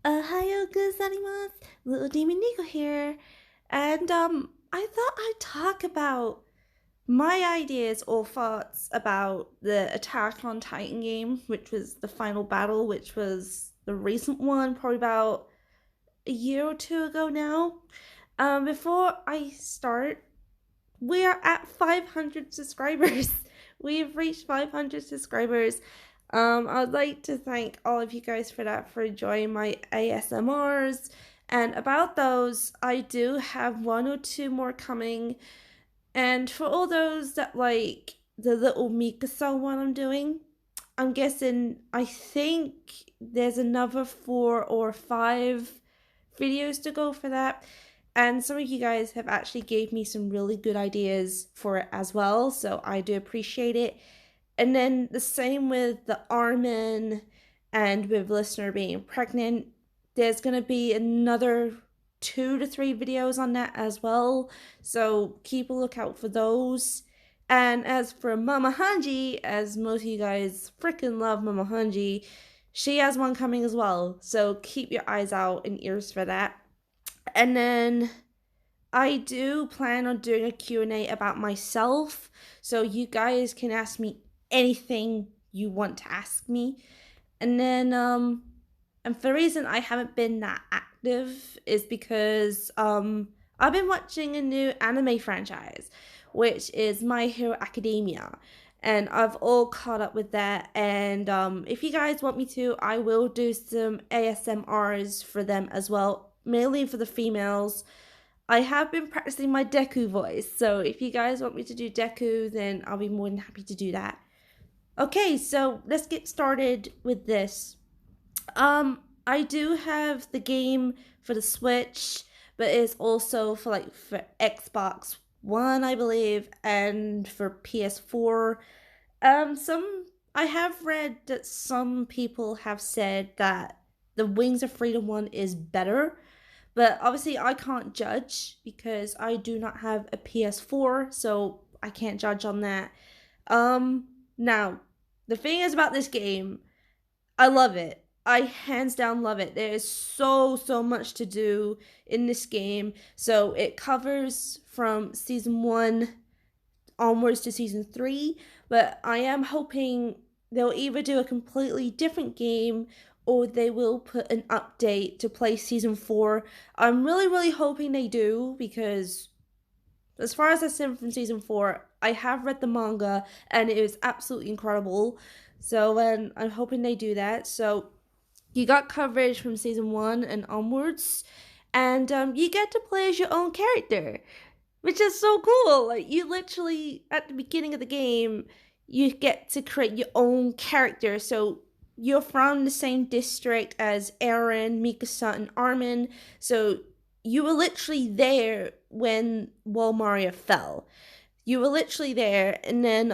Ohio gozaimasu, Little Demon Nico here. And I thought I'd talk about my ideas or thoughts about the Attack on Titan game, which was the final battle, which was the recent one, probably about a year or two ago now. Before I start, we are at 500 subscribers. We've reached 500 subscribers. I'd like to thank all of you guys for that, for enjoying my ASMRs. And about those, I do have one or two more coming. And for all those that like the little Mikasa one I'm doing, I'm guessing, I think there's another 4 or 5 videos to go for that. And some of you guys have actually gave me some really good ideas for it as well, so I do appreciate it. And then the same with the Armin and with listener being pregnant. There's gonna be another 2 to 3 videos on that as well, so keep a lookout for those. And as for Mama Hanji, as most of you guys freaking love Mama Hanji, she has one coming as well, so keep your eyes out and ears for that. And then I do plan on doing a Q&A about myself, so you guys can ask me anything you want to ask me. And then and for the reason I haven't been that active is because I've been watching a new anime franchise, which is My Hero Academia. And I've all caught up with that. And if you guys want me to, I will do some ASMRs for them as well, mainly for the females. I have been practicing my Deku voice, so if you guys want me to do Deku, then I'll be more than happy to do that. Okay, so let's get started with this. I do have the game for the Switch, but it's also for Xbox One, I believe, and for PS4. Some I have read that some people have said that the Wings of Freedom one is better, but obviously I can't judge because I do not have a PS4, so I can't judge on that. Now, the thing is about this game, I love it. I hands down love it. There is so much to do in this game. So it covers from season 1 onwards to season 3, but I am hoping they'll either do a completely different game or they will put an update to play season 4. I'm really hoping they do, because as far as I've seen from season 4, I have read the manga and it is absolutely incredible. So I'm hoping they do that. So you got coverage from season 1 and onwards, and you get to play as your own character, which is so cool. Like, you literally, at the beginning of the game, you get to create your own character. So you're from the same district as Eren, Mikasa, and Armin. So you were literally there when Walmaria fell. You were literally there, and then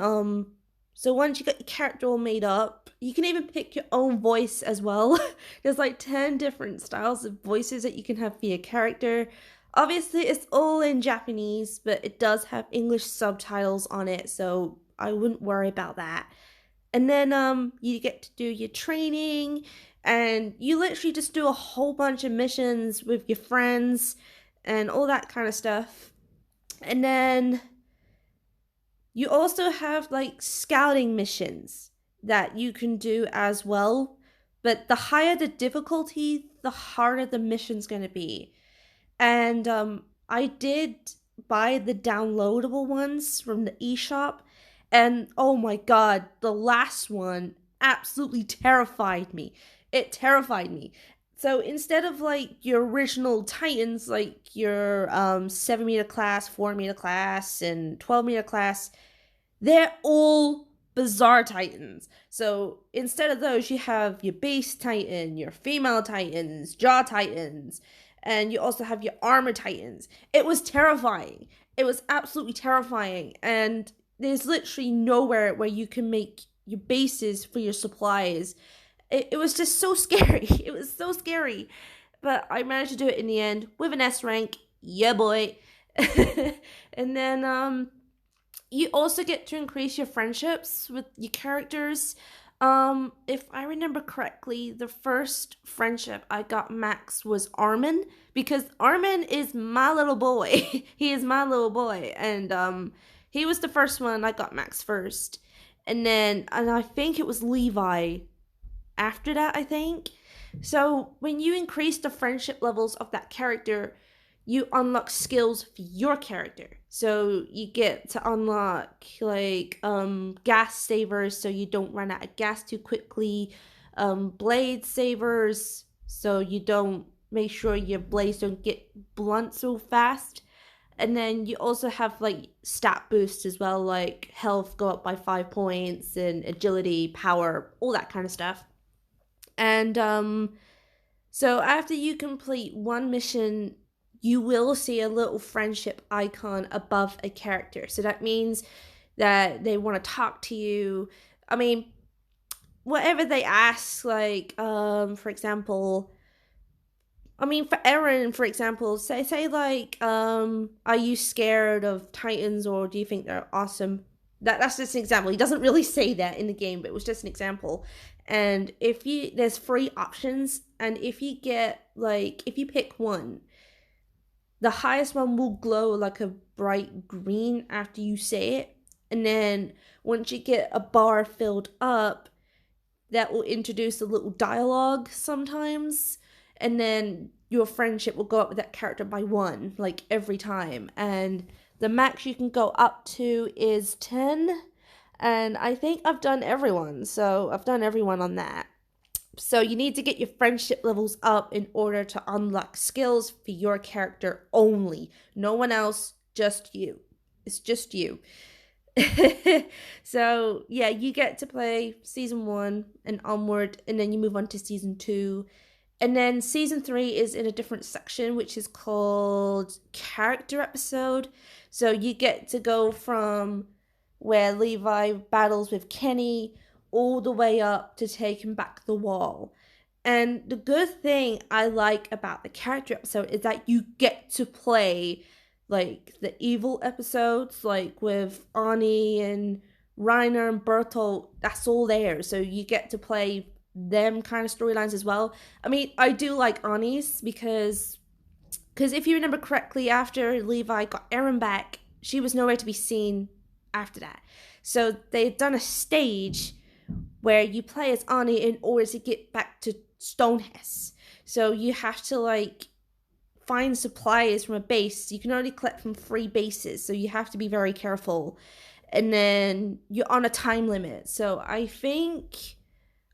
so once you got your character all made up, you can even pick your own voice as well. There's like 10 different styles of voices that you can have for your character. Obviously, it's all in Japanese, but it does have English subtitles on it, so I wouldn't worry about that. And then you get to do your training, and you literally just do a whole bunch of missions with your friends and all that kind of stuff. And then you also have like scouting missions that you can do as well. But the higher the difficulty, the harder the mission's going to be. And I did buy the downloadable ones from the eShop, and oh my god, the last one absolutely terrified me. It terrified me. So instead of like your original Titans, like your 7 meter class, 4 meter class, and 12 meter class, they're all bizarre Titans. So instead of those, you have your base Titan, your female Titans, jaw Titans, and you also have your armor Titans. It was terrifying. It was absolutely terrifying. And there's literally nowhere where you can make your bases for your supplies. It was just so scary. It was so scary. But I managed to do it in the end with an S rank. Yeah, boy. And then you also get to increase your friendships with your characters. If I remember correctly, the first friendship I got Max was Armin, because Armin is my little boy. He is my little boy, and he was the first one I got Max first, and I think it was Levi after that, I think. So when you increase the friendship levels of that character, you unlock skills for your character. So you get to unlock like gas savers so you don't run out of gas too quickly, blade savers so you don't make sure your blades don't get blunt so fast. And then you also have like stat boosts as well, like health go up by 5 points and agility, power, all that kind of stuff. And so after you complete one mission, you will see a little friendship icon above a character. So that means that they want to talk to you. I mean, whatever they ask, like for example, I mean, for Aaron, for example, say like, are you scared of Titans or do you think they're awesome? That's just an example. He doesn't really say that in the game, but it was just an example. And if you there's three options, and if you get like if you pick one, the highest one will glow like a bright green after you say it, and then once you get a bar filled up, that will introduce a little dialogue sometimes, and then your friendship will go up with that character by one, like every time. And the max you can go up to is 10. And I think I've done everyone, so I've done everyone on that. So you need to get your friendship levels up in order to unlock skills for your character only. No one else, just you. It's just you. So yeah, you get to play season 1 and onward, and then you move on to season 2, and then season 3 is in a different section, which is called character episode. So you get to go from where Levi battles with Kenny all the way up to taking back the wall. And the good thing I like about the character episode is that you get to play like the evil episodes, like with Ani and Reiner and Bertolt. That's all there, so you get to play them kind of storylines as well. I mean, I do like Ani's because if you remember correctly, after Levi got Eren back, she was nowhere to be seen after that. So they've done a stage where you play as Ani in order to get back to Stonehenge. So you have to like find supplies from a base. You can only collect from 3 bases, so you have to be very careful. And then you're on a time limit. So I think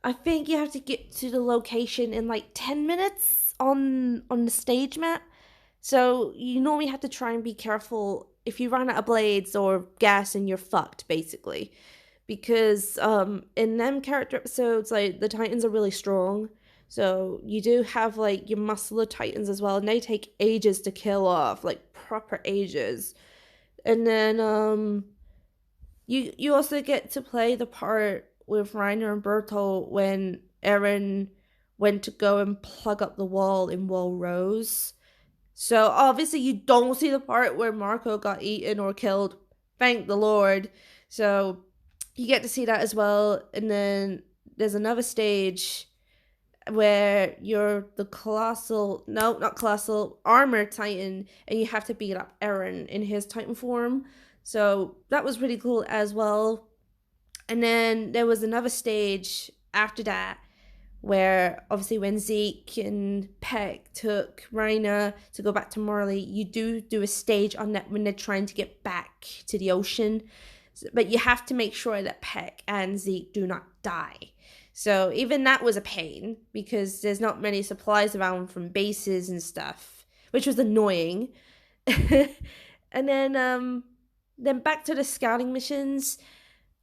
you have to get to the location in like 10 minutes on the stage map. So you normally have to try and be careful. If you run out of blades or gas, and you're fucked basically, because in them character episodes, like the Titans are really strong. So you do have like your muscular Titans as well, and they take ages to kill off, like proper ages. And then you also get to play the part with Reiner and Bertolt when Eren went to go and plug up the wall in Wall Rose. So obviously you don't see the part where Marco got eaten or killed, thank the Lord. So you get to see that as well. And then there's another stage where you're the armor Titan, and you have to beat up Eren in his Titan form. So that was pretty cool as well. And then there was another stage after that where obviously when Zeke and Peck took Reiner to go back to Marley, you do a stage on that when they're trying to get back to the ocean. But you have to make sure that Peck and Zeke do not die. So even that was a pain because there's not many supplies around from bases and stuff, which was annoying. And then back to the scouting missions.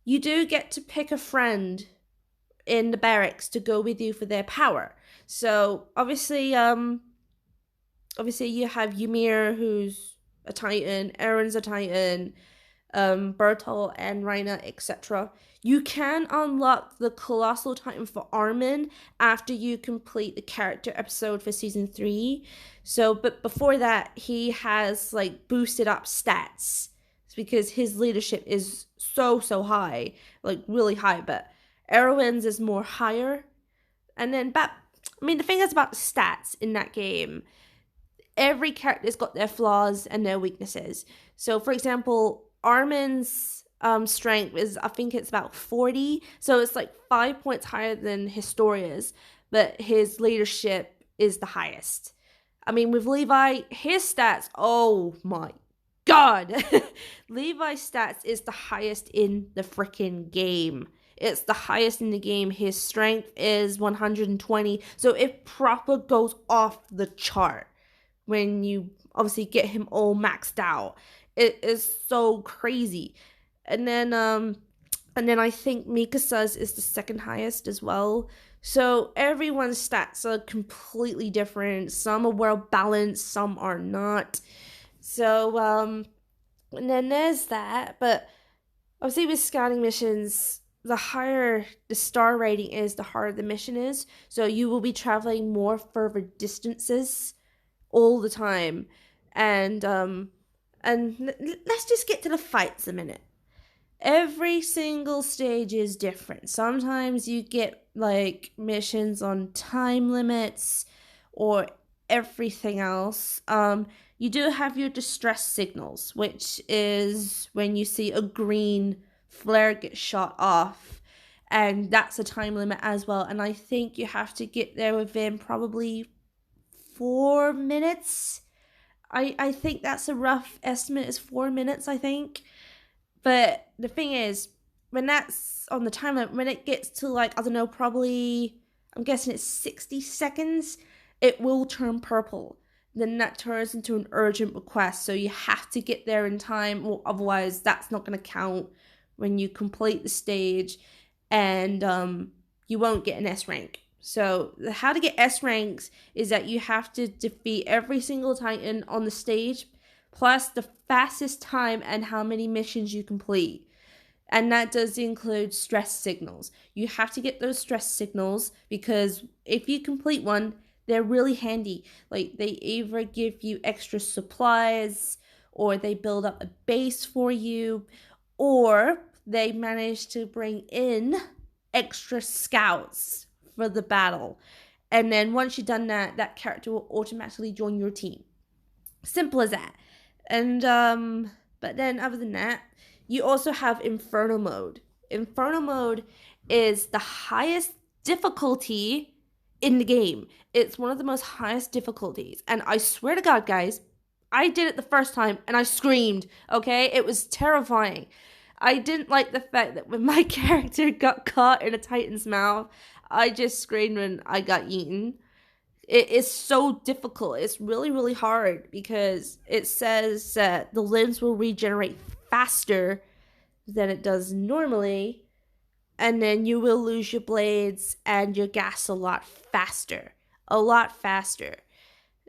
You do get to pick a friend in the barracks to go with you for their power. So obviously you have Ymir, who's a Titan, Eren's a Titan, Bertolt and Reiner, etc. You can unlock the Colossal Titan for Armin after you complete the character episode for season 3. So, but before that, he has like boosted up stats. It's because his leadership is so high, like really high. But Erwin's is more higher. And then, but I mean, the thing is about the stats in that game, every character's got their flaws and their weaknesses. So, for example, Armin's strength is, I think it's about 40. So it's like 5 points higher than Historia's, but his leadership is the highest. I mean, with Levi, his stats, oh my god. Levi's stats is the highest in the freaking game. It's the highest in the game. His strength is 120. So it proper goes off the chart when you obviously get him all maxed out. It is so crazy. And then I think Mikasa's is the second highest as well. So everyone's stats are completely different. Some are well balanced, some are not. So and then there's that, but obviously with scouting missions, the higher the star rating is, the harder the mission is. So you will be traveling more further distances all the time. And let's just get to the fights a minute. Every single stage is different. Sometimes you get like missions on time limits or everything else. You do have your distress signals, which is when you see a green flare get shot off, and that's a time limit as well. And I think you have to get there within probably 4 minutes. I think that's a rough estimate, is 4 minutes, I think. But the thing is, when that's on the time limit, when it gets to like, I don't know, probably, I'm guessing it's 60 seconds, it will turn purple. Then that turns into an urgent request. So you have to get there in time, or otherwise that's not going to count when you complete the stage, and you won't get an S rank. So how to get S ranks is that you have to defeat every single Titan on the stage, plus the fastest time and how many missions you complete. And that does include stress signals. You have to get those stress signals because if you complete one, they're really handy. Like, they either give you extra supplies, or they build up a base for you, or they manage to bring in extra scouts for the battle. And then once you've done that, that character will automatically join your team. Simple as that. And but then other than that, you also have Inferno mode. Inferno mode is the highest difficulty in the game. It's one of the most highest difficulties. And I swear to God, guys, I did it the first time and I screamed, okay? It was terrifying. I didn't like the fact that when my character got caught in a Titan's mouth, I just screamed when I got eaten. It is so difficult. It's really, really hard because it says that the limbs will regenerate faster than it does normally, and then you will lose your blades and your gas a lot faster. A lot faster.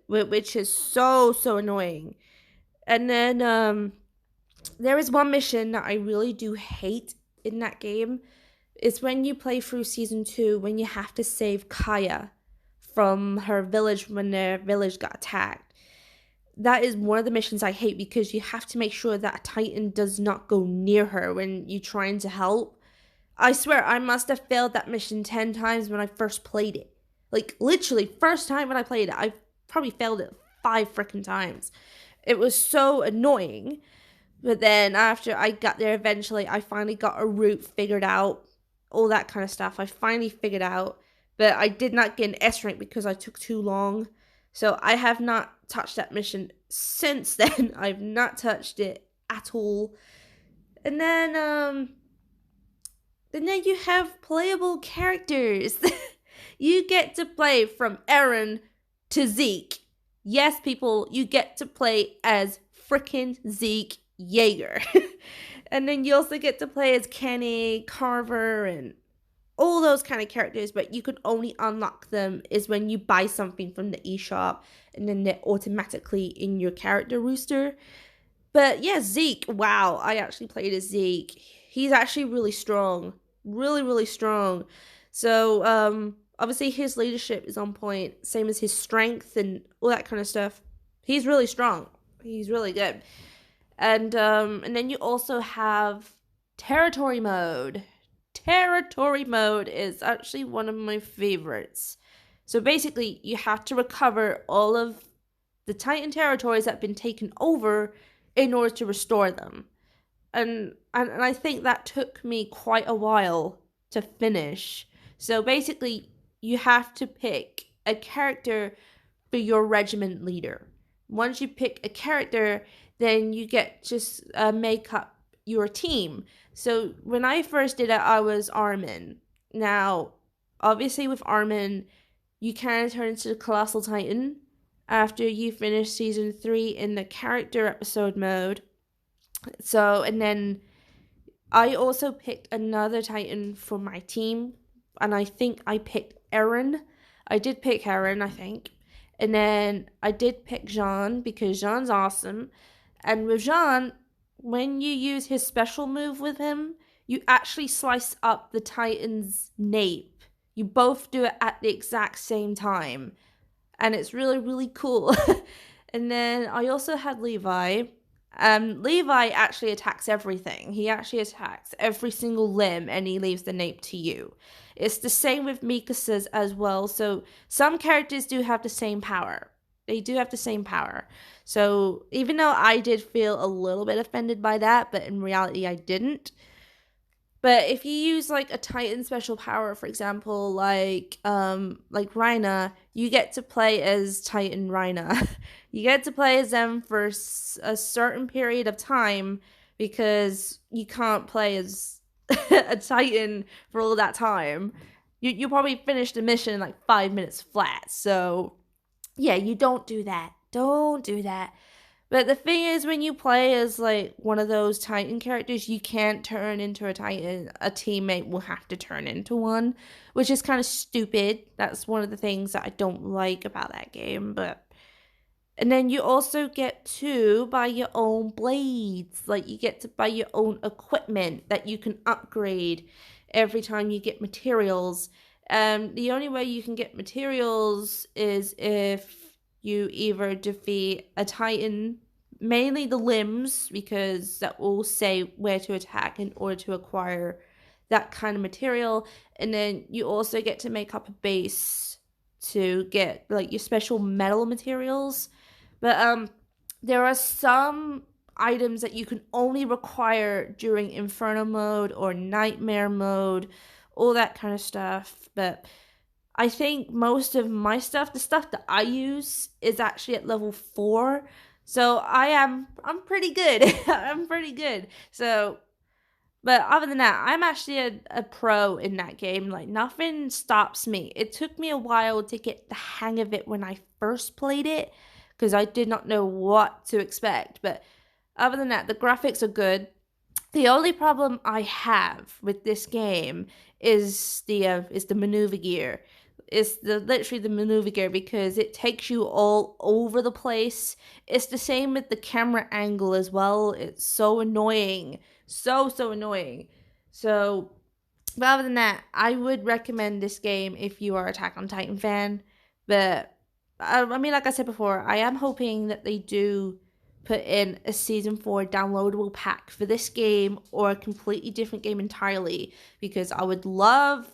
Which is so, so annoying. And then there is one mission that I really do hate in that game. It's when you play through Season 2, when you have to save Kaya from her village when their village got attacked. That is one of the missions I hate because you have to make sure that a Titan does not go near her when you're trying to help. I swear, I must have failed that mission 10 times when I first played it. Like, literally, first time when I played it, I probably failed it 5 freaking times. It was so annoying. But then after I got there eventually, I finally got a route figured out. All that kind of stuff. I finally figured out. But I did not get an S rank because I took too long. So I have not touched that mission since then. I've not touched it at all. And then you have playable characters. You get to play from Eren to Zeke. Yes, people, you get to play as frickin' Zeke Yeager. And then you also get to play as Kenny, Carver, and all those kind of characters, but you can only unlock them is when you buy something from the eShop, and then they're automatically in your character rooster. But yeah, Zeke, wow, I actually played as Zeke. He's actually really strong. Really, really strong. So, obviously his leadership is on point, same as his strength and all that kind of stuff. He's really strong. He's really good. And then you also have territory mode. territory mode is actually one of my favorites. So basically, you have to recover all of the Titan territories that have been taken over in order to restore them. And I think that took me quite a while to finish. So basically, you have to pick a character for your regiment leader. Once you pick a character, then you get to make up your team. So when I first did it, I was Armin. Now, obviously with Armin, you can turn into the Colossal Titan after you finish season 3 in the character episode mode. So, and then I also picked another Titan for my team, and I think I picked Eren. I did pick Eren, I think. And then I did pick Jean because Jean's awesome. And with Jean, when you use his special move with him, you actually slice up the Titan's nape. You both do it at the exact same time. And it's really, really cool. And then I also had Levi. Levi actually attacks everything. He actually attacks every single limb and he leaves the nape to you. It's the same with Mikasa's as well. So some characters do have the same power. They do have the same power. So even though I did feel a little bit offended by that, but in reality I didn't. But if you use like a Titan special power, for example, like Rhina, you get to play as Titan Rhina. You get to play as them for a certain period of time because you can't play as a Titan for all that time. You probably finish the mission in like 5 minutes flat. So yeah, you don't do that. Don't do that. But the thing is, when you play as like one of those Titan characters, you can't turn into a Titan. A teammate will have to turn into one, which is kind of stupid. That's one of the things that I don't like about that game. And then you also get to buy your own blades. Like you get to buy your own equipment that you can upgrade every time you get materials. The only way you can get materials is if you either defeat a Titan, mainly the limbs, because that will say where to attack in order to acquire that kind of material. And then you also get to make up a base to get like your special metal materials. But there are some items that you can only require during Inferno mode or Nightmare mode, all that kind of stuff. But I think most of my stuff, the stuff that I use, is actually at level 4. So I'm pretty good. I'm pretty good. So, but other than that, I'm actually a pro in that game. Like nothing stops me. It took me a while to get the hang of it when I first played it, because I did not know what to expect. But other than that, the graphics are good. The only problem I have with this game is the maneuver gear. It's literally the maneuver gear because it takes you all over the place. It's the same with the camera angle as well. It's so annoying. So annoying. So, but other than that, I would recommend this game if you are an Attack on Titan fan. But, I mean, like I said before, I am hoping that they do put in a Season 4 downloadable pack for this game or a completely different game entirely, because I would love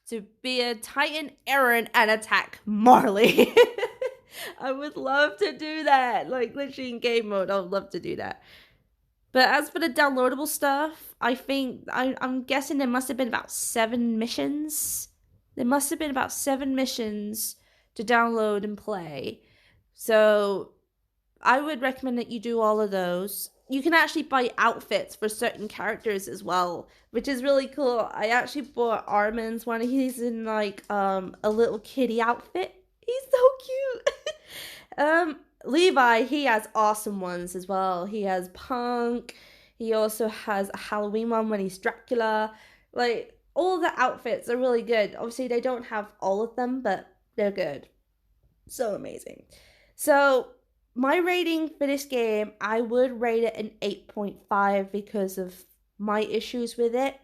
to be a Titan Eren and attack Marley. I would love to do that. Like, literally in game mode, I would love to do that. But as for the downloadable stuff, I think, I'm guessing there must have been about 7 missions. There must have been about 7 missions to download and play. So I would recommend that you do all of those. You can actually buy outfits for certain characters as well, which is really cool. I actually bought Armin's one. He's in like a little kitty outfit. He's so cute. Levi, he has awesome ones as well. He has Punk. He also has a Halloween one when he's Dracula. Like, all the outfits are really good. Obviously, they don't have all of them, but they're good. So amazing. So my rating for this game, I would rate it an 8.5 because of my issues with it.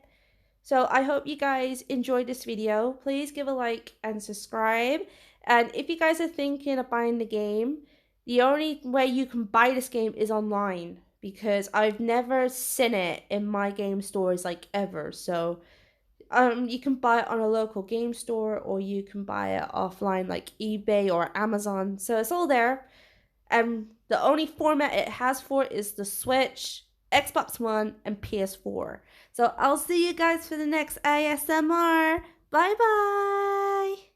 So I hope you guys enjoyed this video. Please give a like and subscribe. And if you guys are thinking of buying the game, the only way you can buy this game is online, because I've never seen it in my game stores like ever. So you can buy it on a local game store or you can buy it offline like eBay or Amazon. So it's all there. And the only format it has for is the Switch, Xbox One, and PS4. So I'll see you guys for the next ASMR. Bye bye.